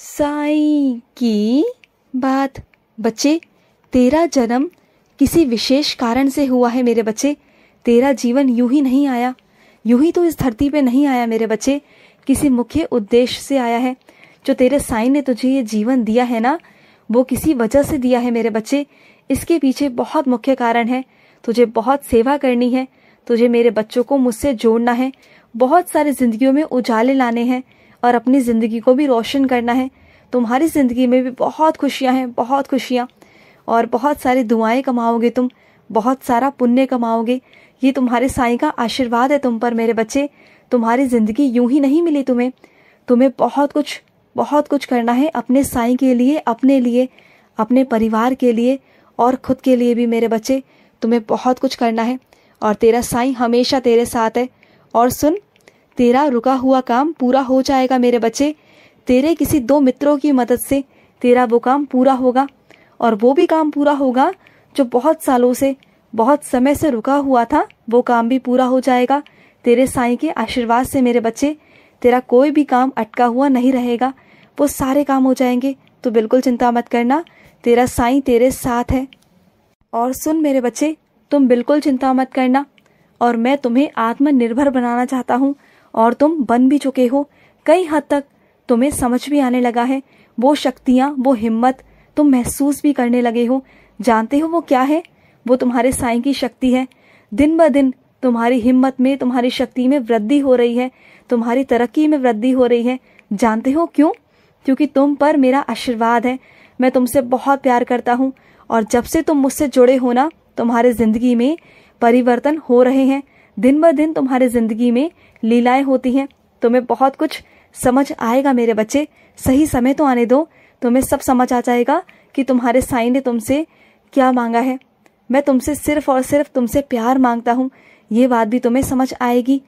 साईं की बात। बच्चे, तेरा जन्म किसी विशेष कारण से हुआ है मेरे बच्चे। तेरा जीवन यूं ही नहीं आया, यूं ही तो इस धरती पे नहीं आया मेरे बच्चे। किसी मुख्य उद्देश्य से आया है। जो तेरे साईं ने तुझे ये जीवन दिया है ना, वो किसी वजह से दिया है मेरे बच्चे। इसके पीछे बहुत मुख्य कारण है। तुझे बहुत सेवा करनी है, तुझे मेरे बच्चों को मुझसे जोड़ना है, बहुत सारी जिंदगियों में उजाले लाने हैं और अपनी ज़िंदगी को भी रोशन करना है। तुम्हारी ज़िंदगी में भी बहुत खुशियाँ हैं, बहुत खुशियाँ, और बहुत सारी दुआएं कमाओगे तुम, बहुत सारा पुण्य कमाओगे। ये तुम्हारे साईं का आशीर्वाद है तुम पर मेरे बच्चे। तुम्हारी ज़िंदगी यूं ही नहीं मिली तुम्हें। तुम्हें बहुत कुछ करना है अपने साईं के लिए, अपने लिए, अपने परिवार के लिए और खुद के लिए भी मेरे बच्चे। तुम्हें बहुत कुछ करना है और तेरा साईं हमेशा तेरे साथ है। और सुन, तेरा रुका हुआ काम पूरा हो जाएगा मेरे बच्चे। तेरे किसी 2 मित्रों की मदद से तेरा वो काम पूरा होगा, और वो भी काम पूरा होगा जो बहुत सालों से, बहुत समय से रुका हुआ था। वो काम भी पूरा हो जाएगा तेरे साईं के आशीर्वाद से मेरे बच्चे। तेरा कोई भी काम अटका हुआ नहीं रहेगा, वो सारे काम हो जाएंगे। तो बिल्कुल चिंता मत करना, तेरा साईं तेरे साथ है। और सुन मेरे बच्चे, तुम बिल्कुल चिंता मत करना, और मैं तुम्हें आत्मनिर्भर बनाना चाहता हूँ, और तुम बन भी चुके हो। कई हद तक तुम्हें समझ भी आने लगा है। वो शक्तियाँ, वो हिम्मत तुम महसूस भी करने लगे हो। जानते हो वो क्या है? वो तुम्हारे साईं की शक्ति है। दिन ब दिन तुम्हारी हिम्मत में, तुम्हारी शक्ति में वृद्धि हो रही है, तुम्हारी तरक्की में वृद्धि हो रही है। जानते हो क्यों? क्योंकि तुम पर मेरा आशीर्वाद है। मैं तुमसे बहुत प्यार करता हूँ, और जब से तुम मुझसे जुड़े हो ना, तुम्हारे जिंदगी में परिवर्तन हो रहे हैं। दिन ब दिन तुम्हारे जिंदगी में लीलाएं होती हैं। तुम्हें बहुत कुछ समझ आएगा मेरे बच्चे। सही समय तो आने दो, तुम्हें सब समझ आ जाएगा कि तुम्हारे साईं ने तुमसे क्या मांगा है। मैं तुमसे सिर्फ और सिर्फ तुमसे प्यार मांगता हूँ, ये बात भी तुम्हें समझ आएगी।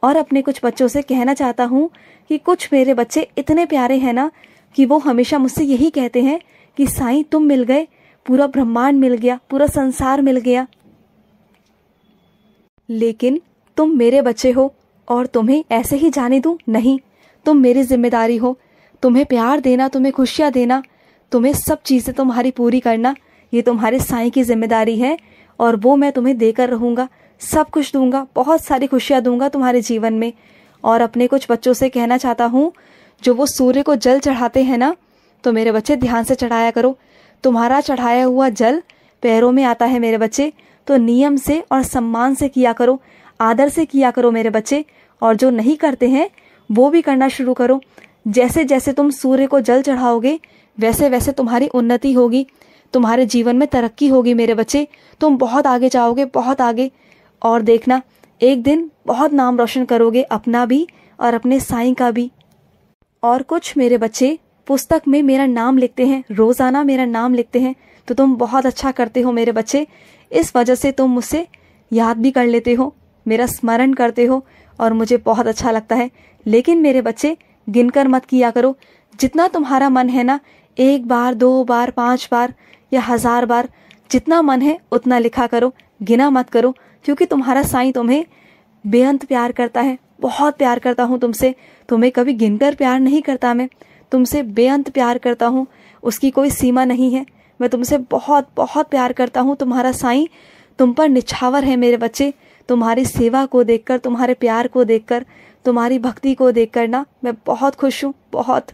और अपने कुछ बच्चों से कहना चाहता हूँ कि कुछ मेरे बच्चे इतने प्यारे हैं ना, कि वो हमेशा मुझसे यही कहते हैं कि साईं तुम मिल गए, पूरा ब्रह्मांड मिल गया, पूरा संसार मिल गया। लेकिन तुम मेरे बच्चे हो, और तुम्हें ऐसे ही जाने दूं? नहीं, तुम मेरी जिम्मेदारी हो। तुम्हें प्यार देना, तुम्हें खुशियाँ देना, तुम्हें सब चीज़ें तुम्हारी पूरी करना, ये तुम्हारे साईं की जिम्मेदारी है। और वो मैं तुम्हें देकर रहूँगा, सब कुछ दूंगा, बहुत सारी खुशियाँ दूंगा तुम्हारे जीवन में। और अपने कुछ बच्चों से कहना चाहता हूँ, जो वो सूर्य को जल चढ़ाते हैं ना, तो मेरे बच्चे ध्यान से चढ़ाया करो। तुम्हारा चढ़ाया हुआ जल पैरों में आता है मेरे बच्चे, तो नियम से और सम्मान से किया करो, आदर से किया करो मेरे बच्चे। और जो नहीं करते हैं वो भी करना शुरू करो। जैसे जैसे तुम सूर्य को जल चढ़ाओगे, वैसे वैसे तुम्हारी उन्नति होगी, तुम्हारे जीवन में तरक्की होगी मेरे बच्चे। तुम बहुत आगे जाओगे, बहुत आगे। और देखना, एक दिन बहुत नाम रोशन करोगे, अपना भी और अपने साईं का भी। और कुछ मेरे बच्चे पुस्तक में मेरा नाम लिखते हैं, रोजाना मेरा नाम लिखते हैं, तो तुम बहुत अच्छा करते हो मेरे बच्चे। इस वजह से तुम मुझसे याद भी कर लेते हो, मेरा स्मरण करते हो, और मुझे बहुत अच्छा लगता है। लेकिन मेरे बच्चे, गिनकर मत किया करो। जितना तुम्हारा मन है ना, 1 बार, 2 बार, 5 बार या 1000 बार, जितना मन है उतना लिखा करो, गिना मत करो। क्योंकि तुम्हारा साईं तुम्हें बेअंत प्यार करता है, बहुत प्यार करता हूँ तुमसे। तुम्हें कभी गिनकर प्यार नहीं करता, मैं तुमसे बेअंत प्यार करता हूँ, उसकी कोई सीमा नहीं है। मैं तुमसे बहुत बहुत प्यार करता हूँ। तुम्हारा साईं तुम पर निछावर है मेरे बच्चे। तुम्हारी सेवा को देखकर, तुम्हारे प्यार को देखकर, तुम्हारी भक्ति को देखकर ना, मैं बहुत खुश हूँ, बहुत।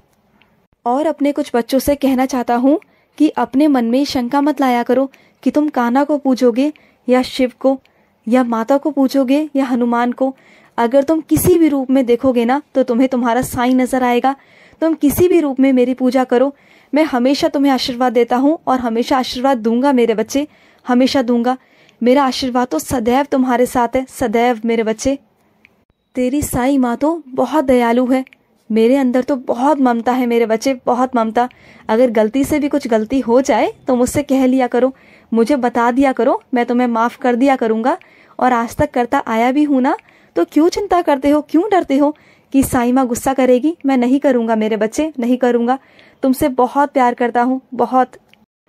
और अपने कुछ बच्चों से कहना चाहता हूँ कि अपने मन में शंका मत लाया करो कि तुम कान्हा को पूजोगे या शिव को, या माता को पूजोगे या हनुमान को। अगर तुम किसी भी रूप में देखोगे ना, तो तुम्हें तुम्हारा साईं नजर आएगा। तुम किसी भी रूप में मेरी पूजा करो, मैं हमेशा तुम्हें आशीर्वाद देता हूँ, और हमेशा आशीर्वाद दूंगा मेरे बच्चे, हमेशा दूंगा। मेरा आशीर्वाद तो सदैव तुम्हारे साथ है, सदैव मेरे बच्चे। तेरी साईं माँ तो बहुत दयालु है, मेरे अंदर तो बहुत ममता है मेरे बच्चे, बहुत ममता। अगर गलती से भी कुछ गलती हो जाए तो मुझसे कह लिया करो, मुझे बता दिया करो, मैं तुम्हें माफ़ कर दिया करूँगा। और आज तक करता आया भी हूँ ना, तो क्यों चिंता करते हो, क्यों डरते हो कि साईं माँ गुस्सा करेगी? मैं नहीं करूँगा मेरे बच्चे, नहीं करूँगा। तुमसे बहुत प्यार करता हूँ, बहुत।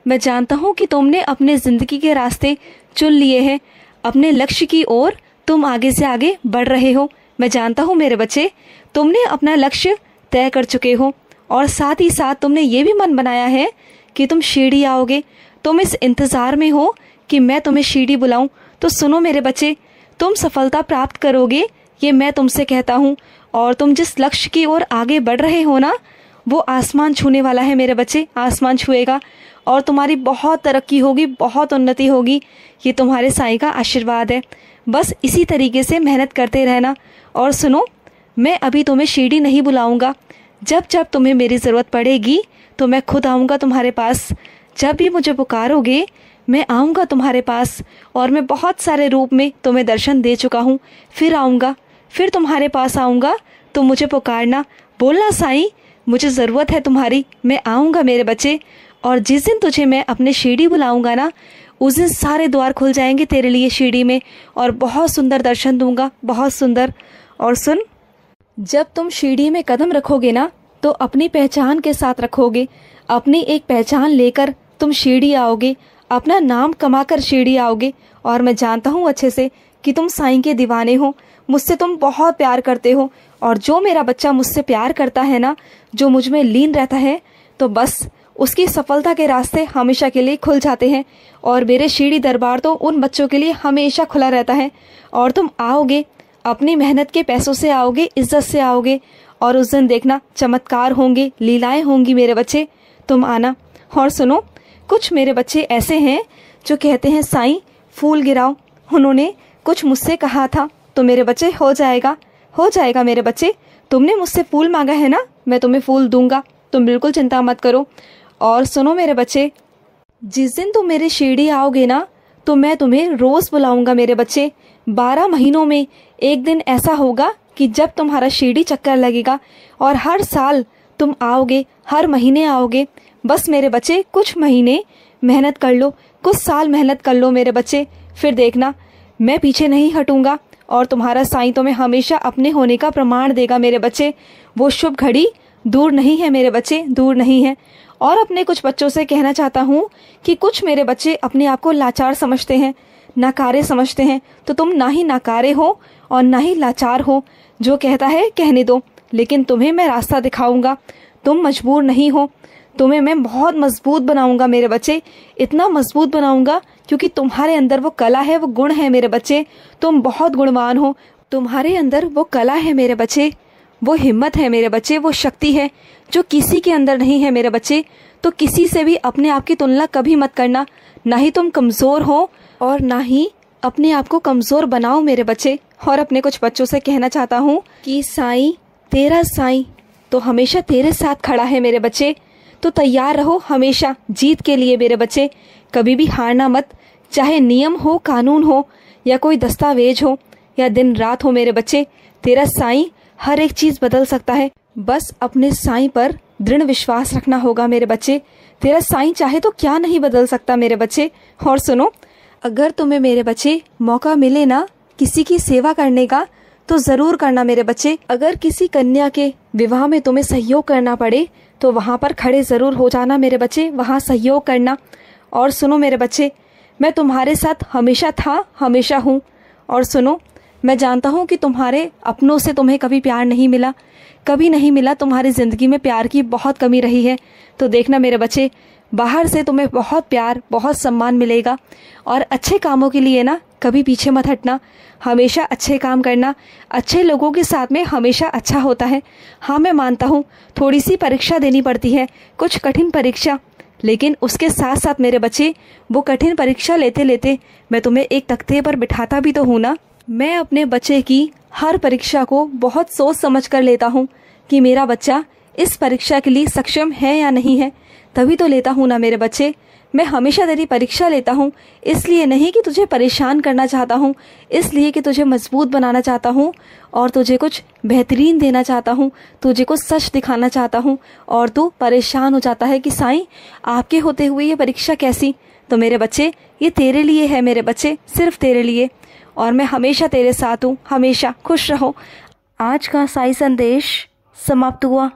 मैं जानता हूँ कि तुमने अपने ज़िंदगी के रास्ते चुन लिए हैं, अपने लक्ष्य की ओर तुम आगे से आगे बढ़ रहे हो। मैं जानता हूँ मेरे बच्चे, तुमने अपना लक्ष्य तय कर चुके हो, और साथ ही साथ तुमने ये भी मन बनाया है कि तुम शिरडी आओगे। तुम इस इंतज़ार में हो कि मैं तुम्हें शिरडी बुलाऊं। तो सुनो मेरे बच्चे, तुम सफलता प्राप्त करोगे, ये मैं तुमसे कहता हूँ। और तुम जिस लक्ष्य की ओर आगे बढ़ रहे हो ना, वो आसमान छूने वाला है मेरे बच्चे, आसमान छुएगा और तुम्हारी बहुत तरक्की होगी, बहुत उन्नति होगी। ये तुम्हारे साईं का आशीर्वाद है। बस इसी तरीके से मेहनत करते रहना। और सुनो, मैं अभी तुम्हें शिरडी नहीं बुलाऊंगा। जब जब तुम्हें मेरी ज़रूरत पड़ेगी तो मैं खुद आऊँगा तुम्हारे पास। जब भी मुझे पुकारोगे मैं आऊँगा तुम्हारे पास। और मैं बहुत सारे रूप में तुम्हें दर्शन दे चुका हूँ। फिर आऊँगा, फिर तुम्हारे पास आऊँगा। तुम मुझे पुकारना, बोलना साईं मुझे ज़रूरत है तुम्हारी, मैं आऊँगा मेरे बच्चे। और जिस दिन तुझे मैं अपने शिरडी बुलाऊँगा ना, उस दिन सारे द्वार खुल जाएंगे तेरे लिए शिरडी में, और बहुत सुंदर दर्शन दूंगा, बहुत सुंदर। और सुन, जब तुम शिरडी में कदम रखोगे ना, तो अपनी पहचान के साथ रखोगे। अपनी एक पहचान लेकर तुम शिरडी आओगे, अपना नाम कमाकर शिरडी आओगे। और मैं जानता हूँ अच्छे से कि तुम साईं के दीवाने हो, मुझसे तुम बहुत प्यार करते हो। और जो मेरा बच्चा मुझसे प्यार करता है ना, जो मुझ में लीन रहता है, तो बस उसकी सफलता के रास्ते हमेशा के लिए खुल जाते हैं। और मेरे शिरडी दरबार तो उन बच्चों के लिए हमेशा खुला रहता है। और तुम आओगे, अपनी मेहनत के पैसों से आओगे, इज्जत से आओगे। और उस दिन देखना चमत्कार होंगे, लीलाएं होंगी मेरे बच्चे, तुम आना। और सुनो, कुछ मेरे बच्चे ऐसे हैं जो कहते हैं साईं फूल गिराओ। उन्होंने कुछ मुझसे कहा था, तो मेरे बच्चे हो जाएगा, हो जाएगा मेरे बच्चे। तुमने मुझसे फूल मांगा है ना, मैं तुम्हें फूल दूंगा, तुम बिल्कुल चिंता मत करो। और सुनो मेरे बच्चे, जिस दिन तुम मेरे शिरडी आओगे ना, तो मैं तुम्हें रोज़ बुलाऊंगा मेरे बच्चे। 12 महीनों में एक दिन ऐसा होगा कि जब तुम्हारा शिरडी चक्कर लगेगा। और हर साल तुम आओगे, हर महीने आओगे। बस मेरे बच्चे कुछ महीने मेहनत कर लो, कुछ साल मेहनत कर लो मेरे बच्चे, फिर देखना मैं पीछे नहीं हटूंगा। और तुम्हारा साईं तुम्हें हमेशा अपने होने का प्रमाण देगा मेरे बच्चे। वो शुभ घड़ी दूर नहीं है मेरे बच्चे, दूर नहीं है। और अपने कुछ बच्चों से कहना चाहता हूँ कि कुछ मेरे बच्चे अपने आप को लाचार समझते हैं, नाकारे समझते हैं। तो तुम ना ही नाकारे हो और ना ही लाचार हो। जो कहता है कहने दो, लेकिन तुम्हें मैं रास्ता दिखाऊंगा। तुम मजबूर नहीं हो, तुम्हें मैं बहुत मजबूत बनाऊंगा मेरे बच्चे, इतना मजबूत बनाऊंगा क्योंकि तुम्हारे अंदर वो कला है, वो गुण है मेरे बच्चे। तुम बहुत गुणवान हो, तुम्हारे अंदर वो कला है मेरे बच्चे, वो हिम्मत है मेरे बच्चे, वो शक्ति है जो किसी के अंदर नहीं है मेरे बच्चे। तो किसी से भी अपने आप की तुलना कभी मत करना। ना ही तुम कमज़ोर हो और ना ही अपने आप को कमज़ोर बनाओ मेरे बच्चे। और अपने कुछ बच्चों से कहना चाहता हूँ कि साईं, तेरा साईं तो हमेशा तेरे साथ खड़ा है मेरे बच्चे। तो तैयार रहो हमेशा जीत के लिए मेरे बच्चे, कभी भी हारना मत। चाहे नियम हो, कानून हो, या कोई दस्तावेज हो, या दिन रात हो मेरे बच्चे, तेरा साईं हर एक चीज़ बदल सकता है। बस अपने साईं पर दृढ़ विश्वास रखना होगा मेरे बच्चे। तेरा साईं चाहे तो क्या नहीं बदल सकता मेरे बच्चे। और सुनो, अगर तुम्हें मेरे बच्चे मौका मिले ना किसी की सेवा करने का, तो ज़रूर करना मेरे बच्चे। अगर किसी कन्या के विवाह में तुम्हें सहयोग करना पड़े, तो वहाँ पर खड़े ज़रूर हो जाना मेरे बच्चे, वहाँ सहयोग करना। और सुनो मेरे बच्चे, मैं तुम्हारे साथ हमेशा था, हमेशा हूँ। और सुनो, मैं जानता हूँ कि तुम्हारे अपनों से तुम्हें कभी प्यार नहीं मिला, कभी नहीं मिला। तुम्हारी ज़िंदगी में प्यार की बहुत कमी रही है। तो देखना मेरे बच्चे, बाहर से तुम्हें बहुत प्यार, बहुत सम्मान मिलेगा। और अच्छे कामों के लिए ना कभी पीछे मत हटना, हमेशा अच्छे काम करना। अच्छे लोगों के साथ में हमेशा अच्छा होता है। हाँ, मैं मानता हूँ थोड़ी सी परीक्षा देनी पड़ती है, कुछ कठिन परीक्षा, लेकिन उसके साथ साथ मेरे बच्चे, वो कठिन परीक्षा लेते लेते मैं तुम्हें एक तख्ते पर बिठाता भी तो हूँ ना। मैं अपने बच्चे की हर परीक्षा को बहुत सोच समझ कर लेता हूँ कि मेरा बच्चा इस परीक्षा के लिए सक्षम है या नहीं है, तभी तो लेता हूँ ना मेरे बच्चे। मैं हमेशा तेरी परीक्षा लेता हूँ, इसलिए नहीं कि तुझे परेशान करना चाहता हूँ, इसलिए कि तुझे मजबूत बनाना चाहता हूँ और तुझे कुछ बेहतरीन देना चाहता हूँ, तुझे कुछ सच दिखाना चाहता हूँ। और तू परेशान हो जाता है कि साईं, आपके होते हुए ये परीक्षा कैसी। तो मेरे बच्चे, ये तेरे लिए है मेरे बच्चे, सिर्फ तेरे लिए। और मैं हमेशा तेरे साथ हूँ, हमेशा। खुश रहो। आज का साईं संदेश समाप्त हुआ।